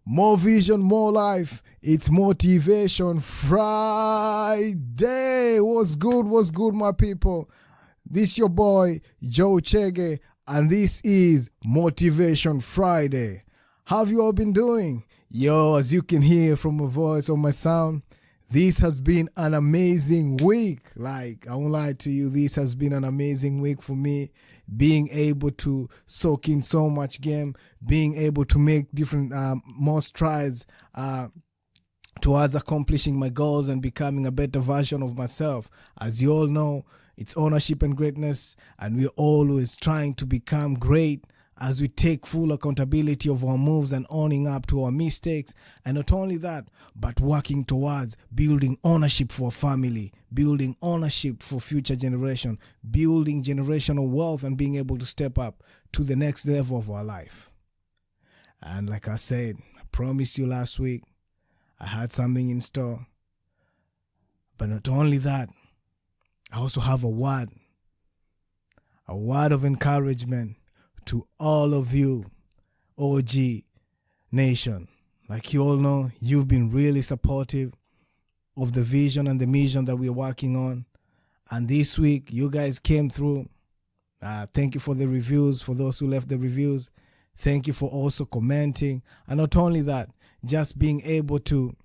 More vision, more life. It's Motivation Friday. What's good, my people? This your boy, Joe Chege, and this is Motivation Friday. How have you all been doing? Yo, as you can hear from my voice or my sound, this has been an amazing week. Like, I won't lie to you, this has been an amazing week for me. Being able to soak in so much game, being able to make different more strides towards accomplishing my goals and becoming a better version of myself. As you all know, it's ownership and greatness, and we're always trying to become great as we take full accountability of our moves and owning up to our mistakes. And not only that, but working towards building ownership for family, building ownership for future generation, building generational wealth, and being able to step up to the next level of our life. And like I said, I promised you last week, I had something in store. But not only that, I also have a word of encouragement to all of you, OG Nation. Like you all know, you've been really supportive of the vision and the mission that we're working on. And this week, you guys came through. Thank you for the reviews, for those who left the reviews. Thank you for also commenting. And not only that, just being able to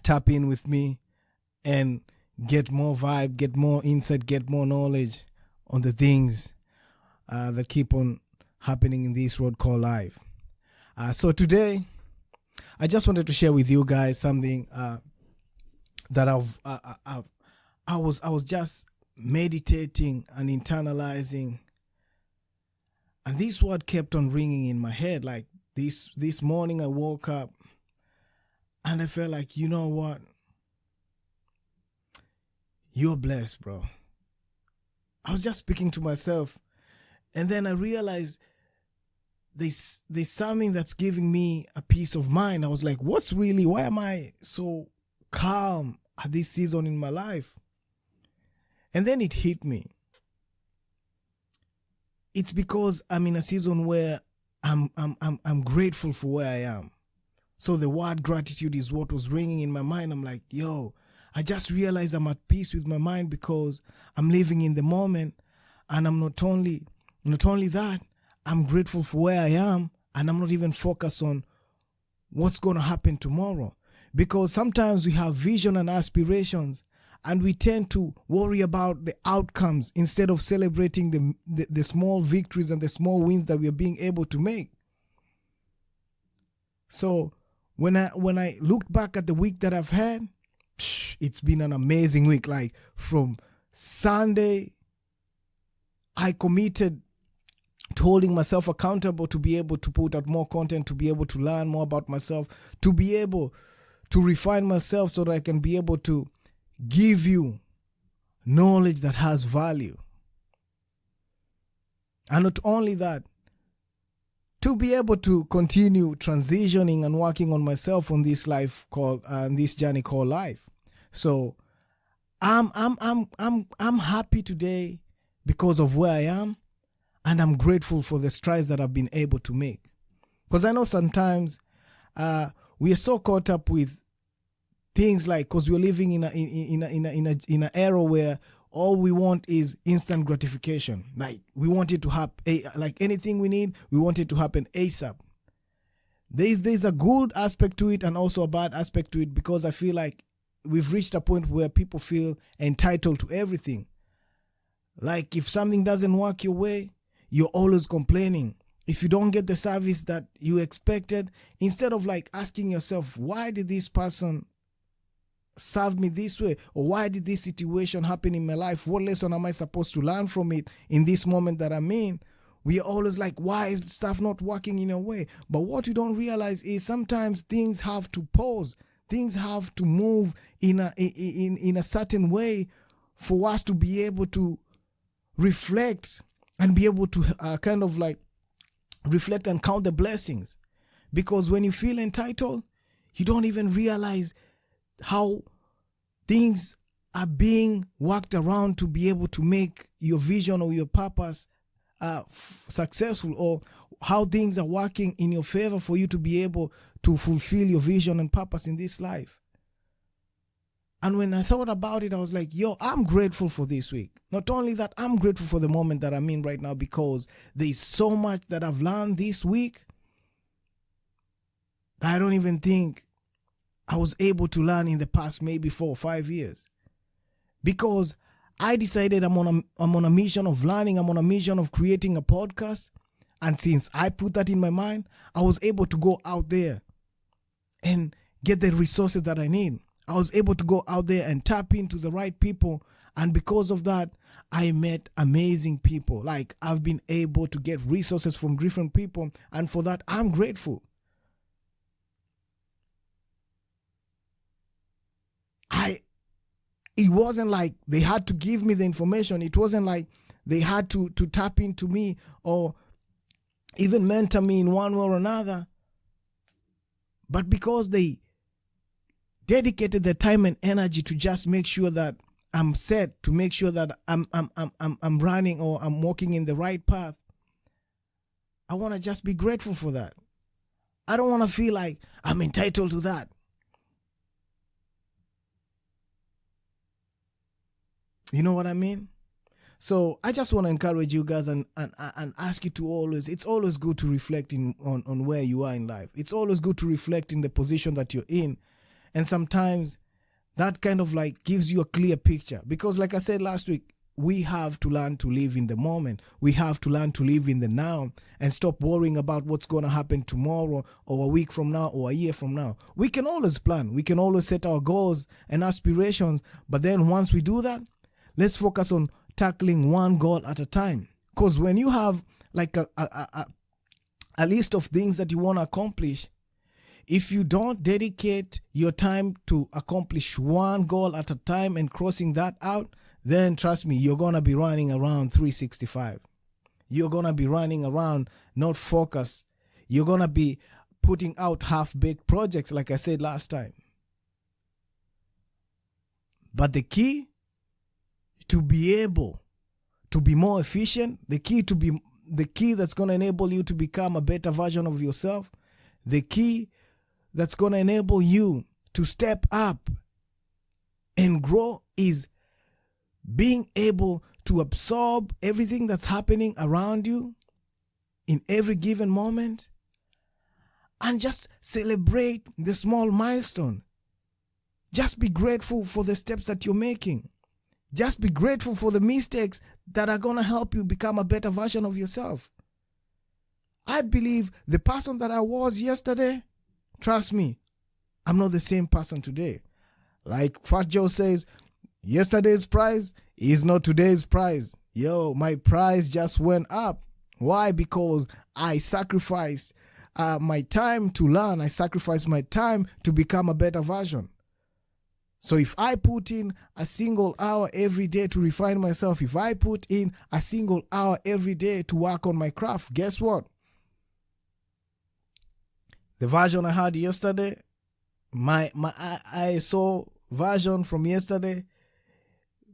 tap in with me and get more vibe, get more insight, get more knowledge on the things that keep on happening in this road called life. So today, I just wanted to share with you guys something that I was just meditating and internalizing, and this word kept on ringing in my head. Like this morning, I woke up and I felt like, you know what? You're blessed, bro. I was just speaking to myself, and then I realized there's something that's giving me a peace of mind. I was like, why am I so calm at this season in my life? And then it hit me. It's because I'm in a season where I'm grateful for where I am. So the word gratitude is what was ringing in my mind. I'm like, yo, I just realized I'm at peace with my mind because I'm living in the moment, and I'm not only that, I'm grateful for where I am, and I'm not even focused on what's going to happen tomorrow. Because sometimes we have vision and aspirations, and we tend to worry about the outcomes instead of celebrating the small victories and the small wins that we are being able to make. So when I look back at the week that I've had, it's been an amazing week. Like from Sunday, I committed to holding myself accountable to be able to put out more content, to be able to learn more about myself, to be able to refine myself so that I can be able to give you knowledge that has value. And not only that, to be able to continue transitioning and working on myself on this life called this journey called life. So I'm happy today because of where I am. And I'm grateful for the strides that I've been able to make. Because I know sometimes we are so caught up with things like, because we're living in an era where all we want is instant gratification. Like we want it to happen, like anything we need, we want it to happen ASAP. There's a good aspect to it and also a bad aspect to it, because I feel like we've reached a point where people feel entitled to everything. Like if something doesn't work your way, you're always complaining. If you don't get the service that you expected, instead of like asking yourself, why did this person serve me this way? Or why did this situation happen in my life? What lesson am I supposed to learn from it in this moment that I'm in? We are always like, why is stuff not working in a way? But what you don't realize is sometimes things have to pause. Things have to move in a certain way for us to be able to reflect and be able to kind of like reflect and count the blessings. Because when you feel entitled, you don't even realize how things are being worked around to be able to make your vision or your purpose successful, or how things are working in your favor for you to be able to fulfill your vision and purpose in this life. And when I thought about it, I was like, yo, I'm grateful for this week. Not only that, I'm grateful for the moment that I'm in right now, because there's so much that I've learned this week that I don't even think I was able to learn in the past maybe 4 or 5 years. Because I decided I'm on a mission of learning. I'm on a mission of creating a podcast. And since I put that in my mind, I was able to go out there and get the resources that I need. I was able to go out there and tap into the right people. And because of that, I met amazing people. Like, I've been able to get resources from different people. And for that, I'm grateful. It wasn't like they had to give me the information. It wasn't like they had to tap into me or even mentor me in one way or another. But because they dedicated their time and energy to just make sure that I'm set, to make sure that I'm running or I'm walking in the right path, I want to just be grateful for that. I don't want to feel like I'm entitled to that. You know what I mean? So I just want to encourage you guys and ask you to always, it's always good to reflect on where you are in life. It's always good to reflect in the position that you're in. And sometimes that kind of like gives you a clear picture. Because like I said last week, we have to learn to live in the moment. We have to learn to live in the now and stop worrying about what's going to happen tomorrow or a week from now or a year from now. We can always plan. We can always set our goals and aspirations. But then once we do that, let's focus on tackling one goal at a time. Because when you have like a list of things that you want to accomplish, if you don't dedicate your time to accomplish one goal at a time and crossing that out, then trust me, you're going to be running around 365. You're going to be running around not focused. You're going to be putting out half-baked projects like I said last time. But the key to be able to be more efficient, the key that's going to enable you to become a better version of yourself, the key that's going to enable you to step up and grow is being able to absorb everything that's happening around you in every given moment and just celebrate the small milestone. Just be grateful for the steps that you're making. Just be grateful for the mistakes that are going to help you become a better version of yourself. I believe the person that I was yesterday, trust me, I'm not the same person today. Like Fat Joe says, yesterday's price is not today's price. Yo, my price just went up. Why? Because I sacrificed my time to learn. I sacrificed my time to become a better version. So if I put in a single hour every day to refine myself, if I put in a single hour every day to work on my craft, guess what? The version I had yesterday, my ISO version from yesterday,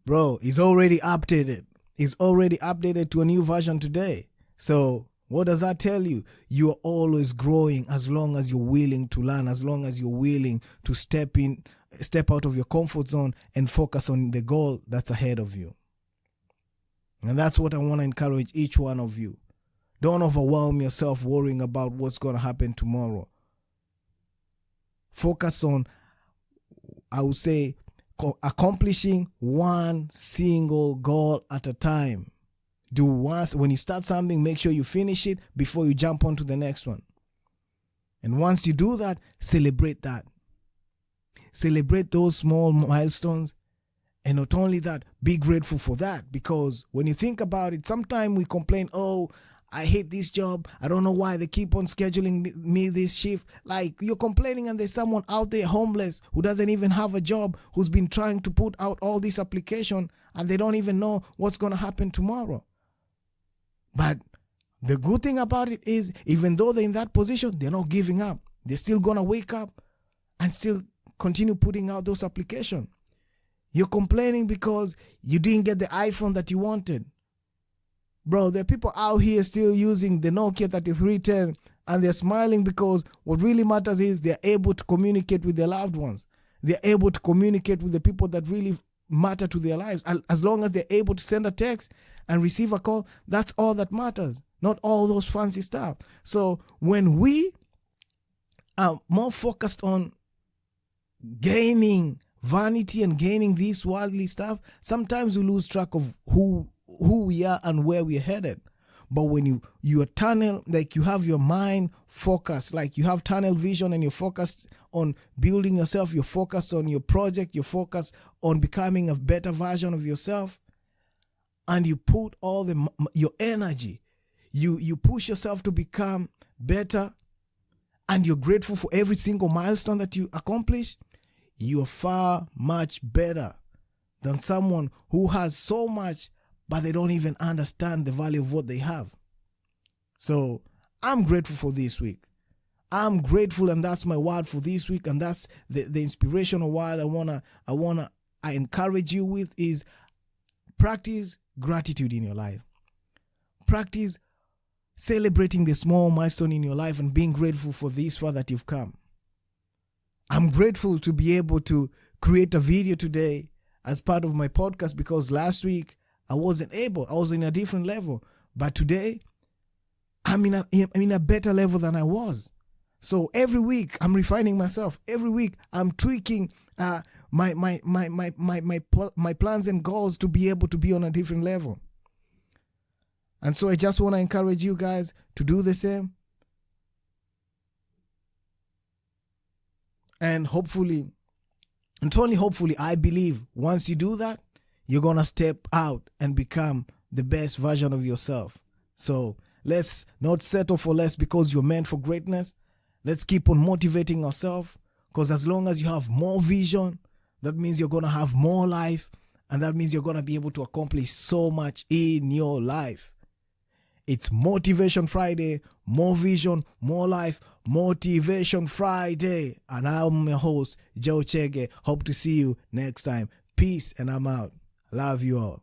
bro, is already updated. It's already updated to a new version today. So what does that tell you? You're always growing as long as you're willing to learn, as long as you're willing to step out of your comfort zone and focus on the goal that's ahead of you. And that's what I want to encourage each one of you. Don't overwhelm yourself worrying about what's going to happen tomorrow. Focus on, I would say, accomplishing one single goal at a time. Do once, when you start something, make sure you finish it before you jump on to the next one. And once you do that, celebrate that. Celebrate those small milestones. And not only that, be grateful for that. Because when you think about it, sometimes we complain, oh, I hate this job. I don't know why they keep on scheduling me this shift. Like, you're complaining and there's someone out there homeless who doesn't even have a job, who's been trying to put out all this application and they don't even know what's going to happen tomorrow. But the good thing about it is, even though they're in that position, they're not giving up. They're still going to wake up and still continue putting out those applications. You're complaining because you didn't get the iPhone that you wanted. Bro, there are people out here still using the Nokia 3310 and they're smiling because what really matters is they're able to communicate with their loved ones. They're able to communicate with the people that really matter to their lives. As long as they're able to send a text and receive a call, that's all that matters, not all those fancy stuff. So when we are more focused on gaining vanity and gaining this worldly stuff, sometimes we lose track of who we are and where we're headed. But when you are tunnel, like you have your mind focused, like you have tunnel vision and you're focused on building yourself, you're focused on your project, you're focused on becoming a better version of yourself, and you put all your energy, you push yourself to become better, and you're grateful for every single milestone that you accomplish, you're far much better than someone who has so much but they don't even understand the value of what they have. So I'm grateful for this week. I'm grateful, and that's my word for this week, and that's the inspirational word I encourage you with is practice gratitude in your life. Practice celebrating the small milestone in your life and being grateful for this far that you've come. I'm grateful to be able to create a video today as part of my podcast because last week I wasn't able. I was in a different level. But today, I'm in a better level than I was. So every week, I'm refining myself. Every week, I'm tweaking my plans and goals to be able to be on a different level. And so I just want to encourage you guys to do the same. And hopefully, and only hopefully, I believe once you do that, you're going to step out and become the best version of yourself. So let's not settle for less because you're meant for greatness. Let's keep on motivating ourselves because as long as you have more vision, that means you're going to have more life. And that means you're going to be able to accomplish so much in your life. It's Motivation Friday, more vision, more life, Motivation Friday. And I'm your host, Joe Chege. Hope to see you next time. Peace, and I'm out. Love you all.